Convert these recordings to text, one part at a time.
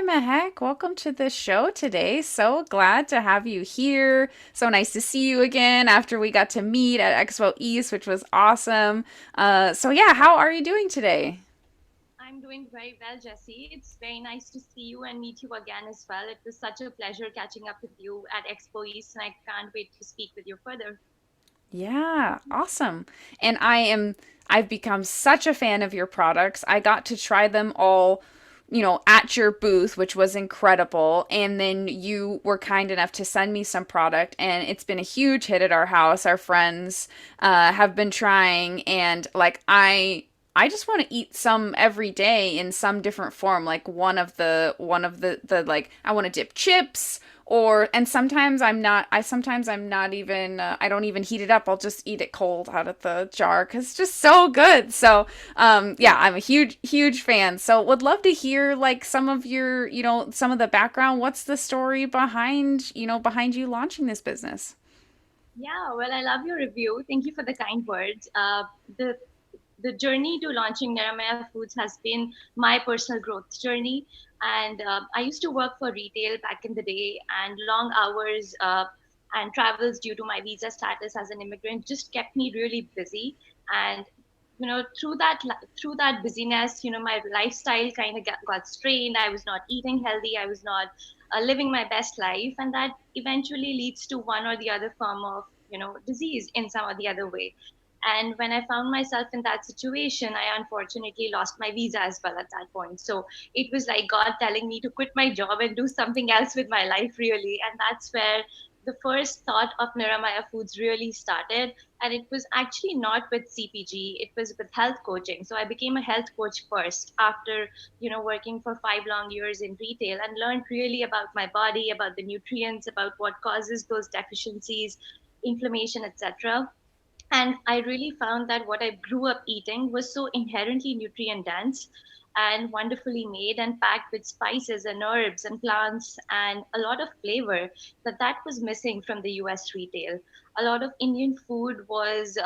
Hi, Mehek. Welcome to the show today. So glad to have you here. So nice to see you again after we got to meet at Expo East, which was awesome. Yeah, how are you doing today? I'm doing very well, Jesse. It's very nice to see you and meet you again as well. It was such a pleasure catching up with you at Expo East, and I can't wait to speak with you further. Yeah, awesome. And I've become such a fan of your products. I got to try them all, at your booth, which was incredible. And then you were kind enough to send me some product, and it's been a huge hit at our house. Our friends have been trying, and I just want to eat some every day in some different form. Like one of the like I want to dip chips or and sometimes I'm not even I don't even heat it up. I'll just eat it cold out of the jar cuz it's just so good. Yeah, I'm a huge fan. So would love to hear like some of your, some of the background. What's the story behind you launching this business? Yeah, well, I love your review. Thank you for the kind words. The journey to launching Niramaya Foods has been my personal growth journey. And I used to work for retail back in the day, and long hours and travels due to my visa status as an immigrant just kept me really busy. And through that busyness, my lifestyle kind of got strained. I was not eating healthy. I was not living my best life, and that eventually leads to one or the other form of disease in some or the other way. And when I found myself in that situation, I unfortunately lost my visa as well at that point. So it was like God telling me to quit my job and do something else with my life, really. And that's where the first thought of Niramaya Foods really started. And it was actually not with CPG, it was with health coaching. So I became a health coach first after, working for 5 long years in retail, and learned really about my body, about the nutrients, about what causes those deficiencies, inflammation, etc. And I really found that what I grew up eating was so inherently nutrient dense and wonderfully made and packed with spices and herbs and plants and a lot of flavor that was missing from the US retail. A lot of Indian food was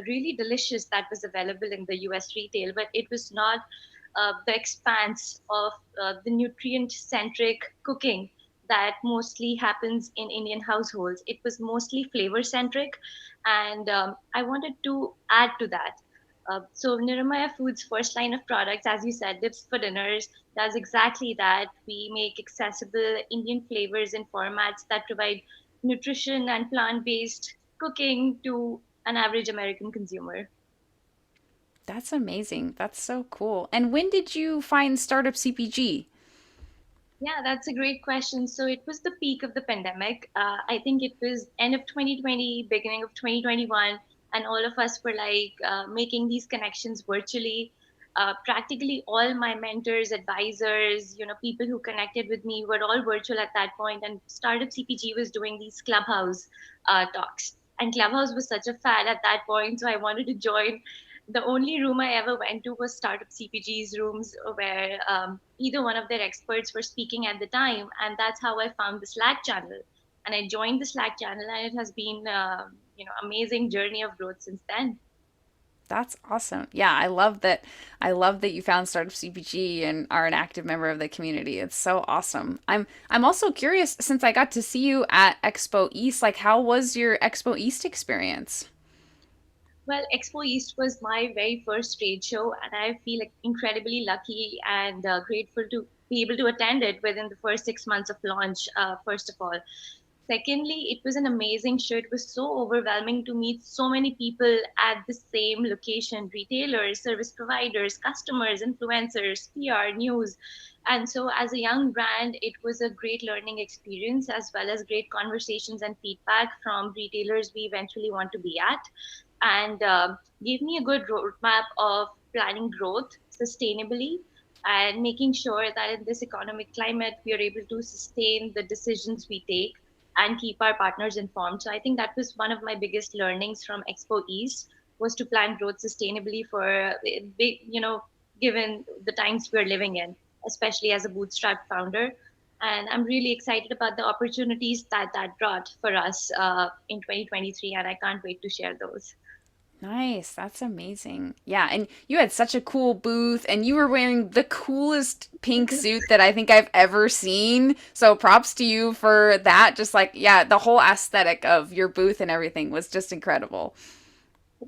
really delicious that was available in the US retail, but it was not the expanse of the nutrient centric cooking that mostly happens in Indian households. It was mostly flavor centric, and I wanted to add to that. So Niramaya Foods' first line of products, as you said, dips for dinners, does exactly that. We make accessible Indian flavors in formats that provide nutrition and plant-based cooking to an average American consumer. That's amazing. That's so cool. And when did you find Startup CPG? Yeah, that's a great question. So it was the peak of the pandemic. I think it was end of 2020, beginning of 2021, and all of us were like making these connections virtually. Practically all my mentors, advisors, people who connected with me were all virtual at that point. And Startup CPG was doing these clubhouse talks, and clubhouse was such a fad at that point. So I wanted to join. The only room I ever went to was Startup CPG's rooms where either one of their experts were speaking at the time. And that's how I found the Slack channel. And I joined the Slack channel, and it has been, amazing journey of growth since then. That's awesome. Yeah, I love that. I love that you found Startup CPG and are an active member of the community. It's so awesome. I'm also curious since I got to see you at Expo East, like how was your Expo East experience? Well, Expo East was my very first trade show, and I feel like incredibly lucky and grateful to be able to attend it within the first 6 months of launch, first of all. Secondly, it was an amazing show. It was so overwhelming to meet so many people at the same location: retailers, service providers, customers, influencers, PR, news. And so, as a young brand, it was a great learning experience as well as great conversations and feedback from retailers we eventually want to be at, and gave me a good roadmap of planning growth sustainably and making sure that in this economic climate we are able to sustain the decisions we take and keep our partners informed. So I think that was one of my biggest learnings from Expo East, was to plan growth sustainably for big, given the times we're living in, especially as a bootstrap founder. And I'm really excited about the opportunities that brought for us in 2023, and I can't wait to share those. Nice. That's amazing. Yeah, and you had such a cool booth and you were wearing the coolest pink suit that I think I've ever seen. So props to you for that. Just like, yeah, the whole aesthetic of your booth and everything was just incredible.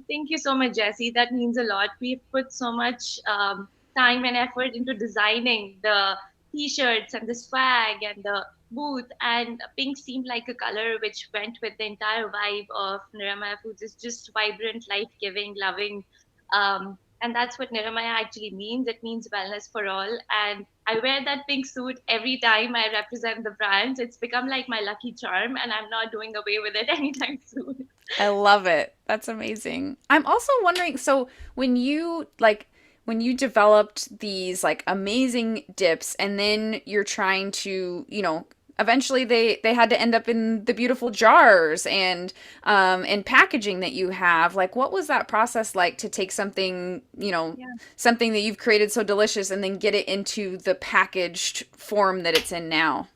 Thank you so much, Jesse. That means a lot. We've put so much time and effort into designing the t-shirts and the swag and the booth, and pink seemed like a color which went with the entire vibe of Niramaya Foods. It's just vibrant, life-giving, loving, and that's what Niramaya actually means. It means wellness for all. And I wear that pink suit every time I represent the brand. It's become like my lucky charm, and I'm not doing away with it anytime soon. I love it. That's amazing. I'm also wondering, so when you developed these like amazing dips and then you're trying to, eventually they had to end up in the beautiful jars and packaging that you have. Like what was that process like to take something, something that you've created so delicious and then get it into the packaged form that it's in now?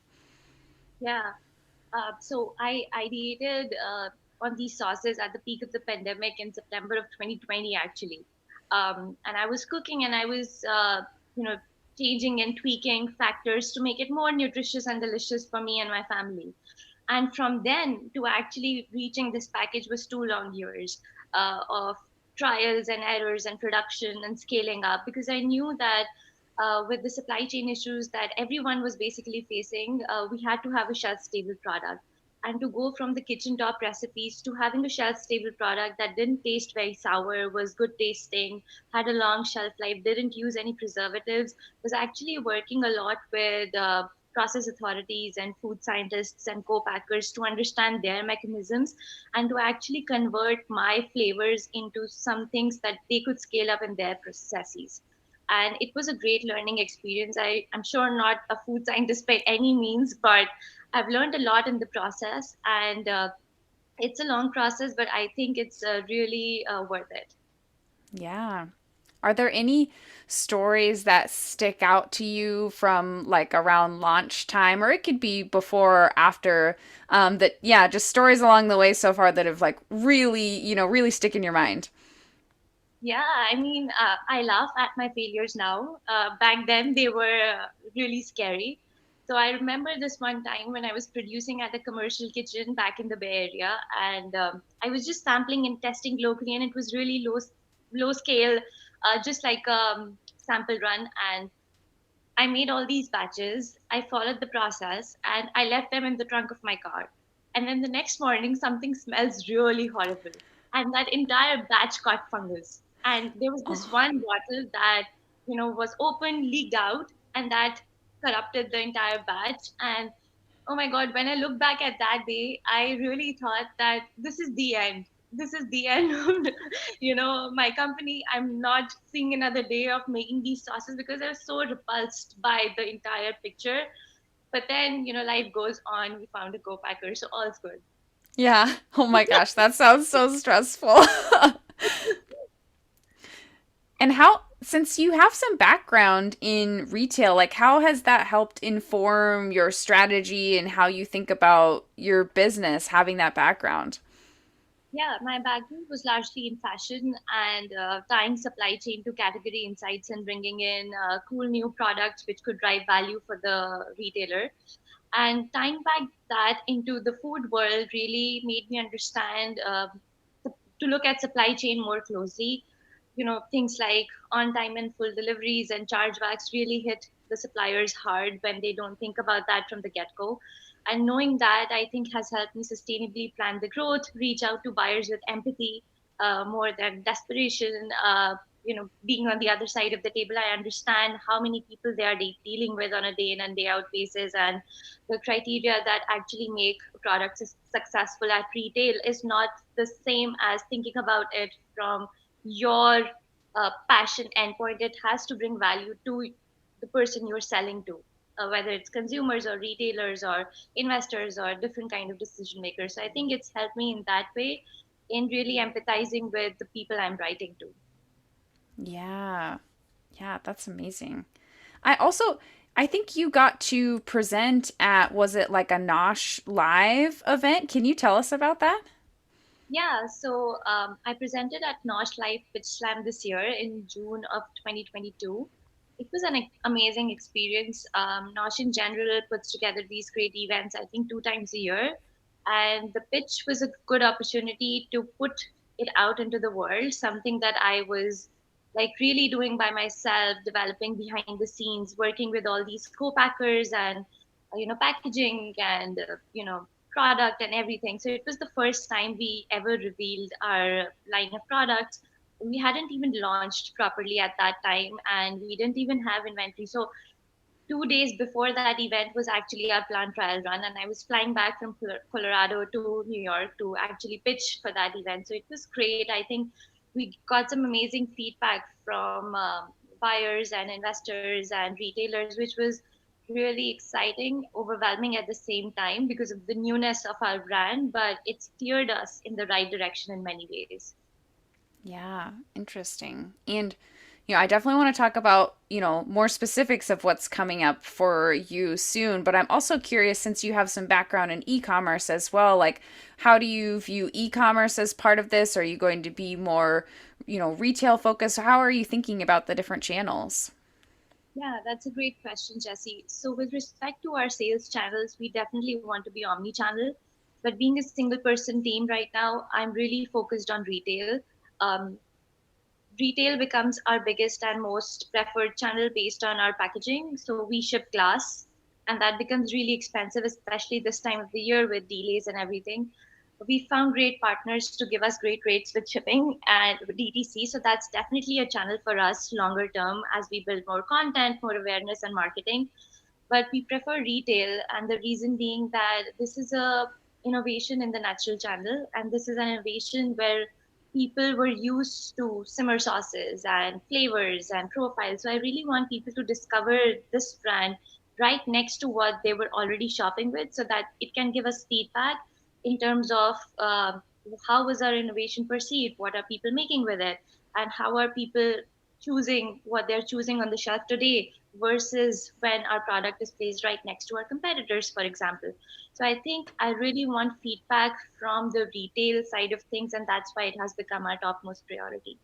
Yeah. So I ideated on these sauces at the peak of the pandemic in September of 2020, actually. And I was cooking and I was, you know, changing and tweaking factors to make it more nutritious and delicious for me and my family. And from then to actually reaching this package was 2 long years of trials and errors and production and scaling up, because I knew that with the supply chain issues that everyone was basically facing, we had to have a shelf stable product. And to go from the kitchen top recipes to having a shelf stable product that didn't taste very sour, was good tasting, had a long shelf life, didn't use any preservatives, was actually working a lot with process authorities and food scientists and co-packers to understand their mechanisms and to actually convert my flavors into some things that they could scale up in their processes. And it was a great learning experience. I'm sure not a food scientist by any means, but I've learned a lot in the process, and it's a long process, but I think it's really worth it. Yeah. Are there any stories that stick out to you from like around launch time, or it could be before or after, that, yeah, just stories along the way so far that have like really, really stick in your mind? Yeah, I mean, I laugh at my failures now. Back then, they were really scary. So I remember this one time when I was producing at a commercial kitchen back in the Bay Area, and I was just sampling and testing locally, and it was really low scale, just like a sample run. And I made all these batches. I followed the process, and I left them in the trunk of my car. And then the next morning, something smells really horrible, and that entire batch caught fungus. And there was this Oh, one bottle that was open, leaked out, and that corrupted the entire batch. And oh my God, when I look back at that day, I really thought that this is the end. This is the end of my company. I'm not seeing another day of making these sauces because I was so repulsed by the entire picture. But then, life goes on. We found a co-packer, so all's good. yeah. Oh my gosh, that sounds so stressful. And since you have some background in retail, like how has that helped inform your strategy and how you think about your business having that background? Yeah, my background was largely in fashion and tying supply chain to category insights and bringing in cool new products which could drive value for the retailer. And tying back that into the food world really made me understand to look at supply chain more closely. Things like on time and full deliveries and chargebacks really hit the suppliers hard when they don't think about that from the get go. And knowing that, I think, has helped me sustainably plan the growth, reach out to buyers with empathy more than desperation. Being on the other side of the table, I understand how many people they are dealing with on a day in and day out basis, and the criteria that actually make products successful at retail is not the same as thinking about it from your passion endpoint. It has to bring value to the person you're selling to, whether it's consumers or retailers or investors or different kind of decision makers. So I think it's helped me in that way in really empathizing with the people I'm writing to. Yeah. Yeah, that's amazing. I also I think you got to present at, was it like a Nosh live event? Can you tell us about that? Yeah, so I presented at Nosh Life Pitch Slam this year in June of 2022. It was an amazing experience. Nosh in general puts together these great events, I think, 2 times a year. And the pitch was a good opportunity to put it out into the world, something that I was like really doing by myself, developing behind the scenes, working with all these co-packers and, packaging and, product and everything. So it was the first time we ever revealed our line of products. We hadn't even launched properly at that time, and we didn't even have inventory. So 2 days before that event was actually our planned trial run, and I was flying back from Colorado to New York to actually pitch for that event. So it was great. I think we got some amazing feedback from buyers and investors and retailers, which was really exciting, overwhelming at the same time because of the newness of our brand, but it steered us in the right direction in many ways. Yeah, interesting. And I definitely want to talk about, more specifics of what's coming up for you soon, but I'm also curious since you have some background in e-commerce as well, like how do you view e-commerce as part of this? Are you going to be more, retail focused? How are you thinking about the different channels? Yeah, that's a great question, Jesse. So, with respect to our sales channels, we definitely want to be omni-channel. But being a single person team right now, I'm really focused on retail. Um, Retail becomes our biggest and most preferred channel based on our packaging. So, we ship glass, and that becomes really expensive, especially this time of the year with delays and everything. We found great partners to give us great rates with shipping and DTC. So that's definitely a channel for us longer term as we build more content, more awareness, and marketing. But we prefer retail, and the reason being that this is a innovation in the natural channel, and this is an innovation where people were used to simmer sauces and flavors and profiles. So I really want people to discover this brand right next to what they were already shopping with, so that it can give us feedback in terms of how was our innovation perceived, what are people making with it, and how are people choosing what they're choosing on the shelf today versus when our product is placed right next to our competitors, for example. So I think I really want feedback from the retail side of things, and that's why it has become our topmost priority.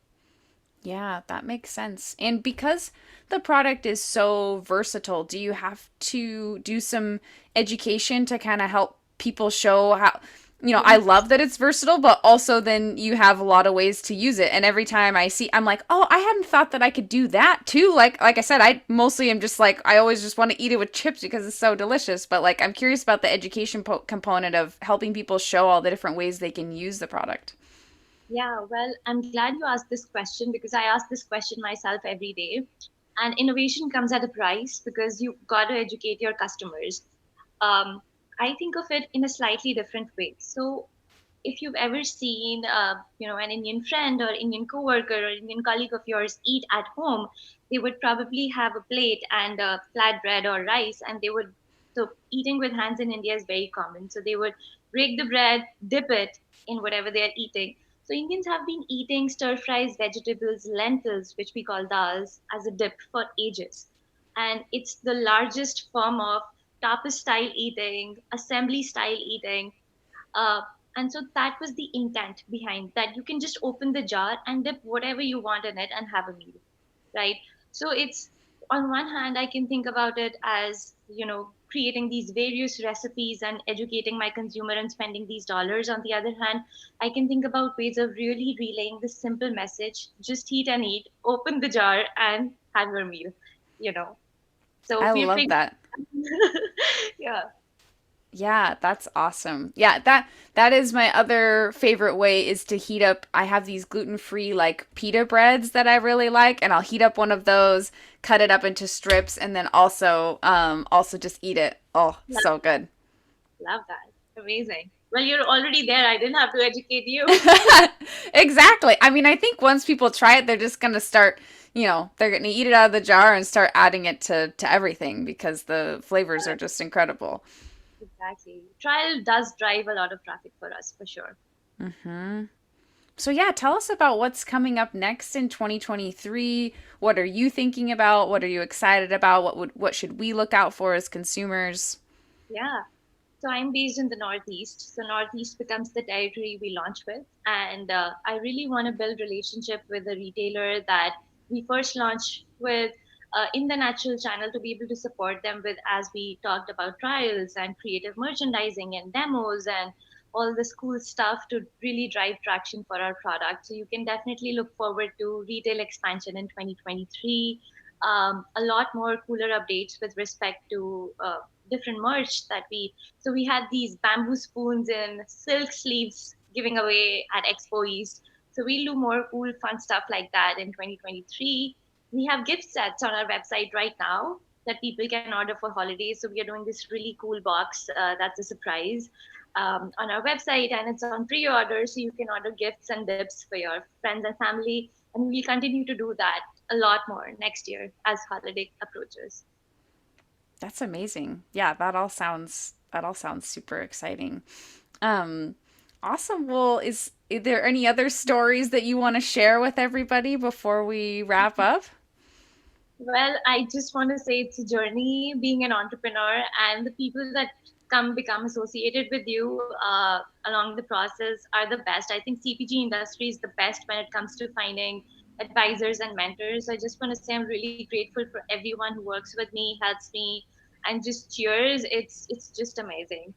Yeah, that makes sense. And because the product is so versatile, do you have to do some education to kind of help people show how, I Yes. love that it's versatile, but also then you have a lot of ways to use it. And every time I see, I'm like, oh, I hadn't thought that I could do that too. Like I said, I mostly am just like, I always just want to eat it with chips because it's so delicious. But like, I'm curious about the education component of helping people show all the different ways they can use the product. Yeah, well, I'm glad you asked this question because I ask this question myself every day. And innovation comes at a price because you got to educate your customers. Um, I think of it in a slightly different way. So if you've ever seen an Indian friend or Indian coworker or Indian colleague of yours eat at home, they would probably have a plate and a flat bread or rice, and they would, so eating with hands in India is very common. So they would break the bread, dip it in whatever they are eating. So Indians have been eating stir fries, vegetables, lentils, which we call dals, as a dip for ages. And it's the largest form of tapas style eating, assembly style eating. uh, and so that was the intent behind that. You can just open the jar and dip whatever you want in it and have a meal, right? So it's, on one hand, I can think about it as, creating these various recipes and educating my consumer and spending these dollars. On the other hand, I can think about ways of really relaying this simple message: just eat and eat, open the jar and have your meal, you know. So I we're love figuring. that. Yeah. Yeah, that's awesome. Yeah, that is my other favorite way is to heat up. I have these gluten-free like pita breads that I really like, and I'll heat up one of those, cut it up into strips, and then also just eat it. Oh, so good. Love that. Amazing. Well, you're already there. I didn't have to educate you. Exactly. I mean, I think once people try it, they're just gonna start, they're gonna eat it out of the jar and start adding it to everything because the flavors are just incredible. Exactly. Trial does drive a lot of traffic for us, for sure. So yeah, tell us about what's coming up next in 2023. What are you thinking about? What are you excited about? What should we look out for as consumers? Yeah. So I'm based in the Northeast. So Northeast becomes the territory we launch with, and I really want to build relationship with a retailer that we first launch with in the natural channel to be able to support them with, as we talked about, trials and creative merchandising and demos and all this cool stuff to really drive traction for our product. So you can definitely look forward to retail expansion in 2023. A lot more cooler updates with respect to different merch that we had these bamboo spoons in silk sleeves giving away at Expo East. So we'll do more cool, fun stuff like that in 2023. We have gift sets on our website right now that people can order for holidays. So we are doing this really cool box that's a surprise on our website, and it's on pre-order, so you can order gifts and dips for your friends and family. And we'll continue to do that a lot more next year as holiday approaches. That's amazing. Yeah, that all sounds super exciting. Um, awesome. Well, is there any other stories that you want to share with everybody before we wrap up? Well, I just want to say it's a journey being an entrepreneur, and the people that come become associated with you along the process are the best. I think CPG industry is the best when it comes to finding advisors and mentors. I just want to say I'm really grateful for everyone who works with me, helps me, and just cheers. It's just amazing.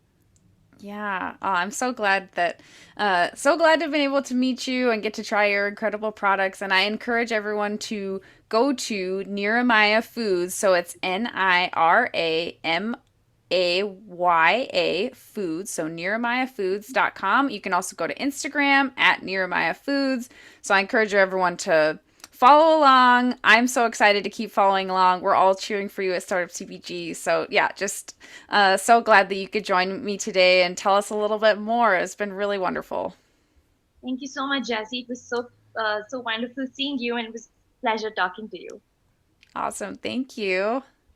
Yeah, oh, I'm so glad to have been able to meet you and get to try your incredible products. And I encourage everyone to go to Niramaya Foods. So it's Niramaya Foods. So NiramayaFoods.com. You can also go to Instagram at Niramaya Foods. So I encourage everyone to follow along. I'm so excited to keep following along. We're all cheering for you at Startup CPG. So, yeah, just so glad that you could join me today and tell us a little bit more. It's been really wonderful. Thank you so much, Jesse. It was so wonderful seeing you, and it was a pleasure talking to you. Awesome. Thank you.